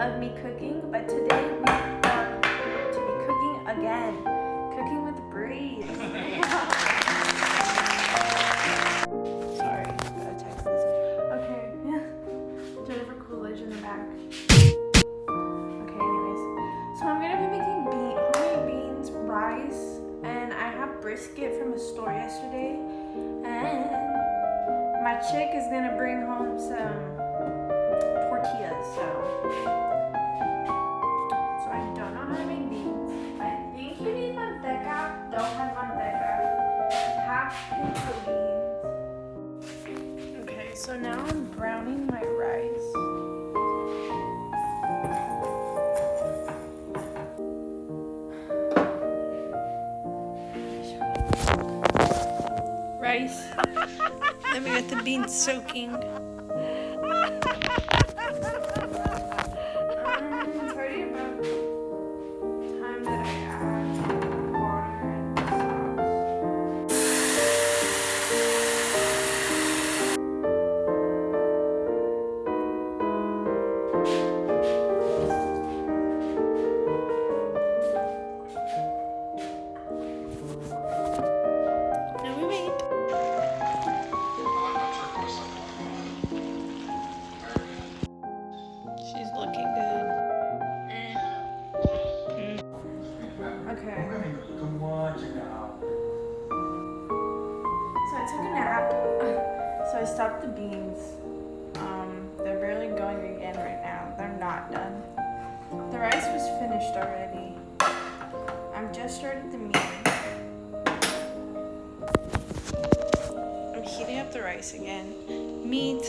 of me cooking, but today we are to be cooking again. Cooking with Bree. Sorry, got a text message. Okay, Jennifer Coolidge in the back. Okay, anyways. So I'm gonna be making homemade beans, rice, and I have brisket from a store yesterday. And my chick is gonna bring home some tortillas, so I don't know how to make beans. I think you need manteca. Don't have manteca. Have pinto beans. Okay, so now I'm browning my rice. Rice. Then we got the beans soaking. It's already about time that I add water and sauce. Now we wait. She's looking good. Okay. So I took a nap. So I stopped the beans. They're barely going again right now. They're not done. The rice was finished already. I've just started the meat. I'm heating up the rice again. Meat.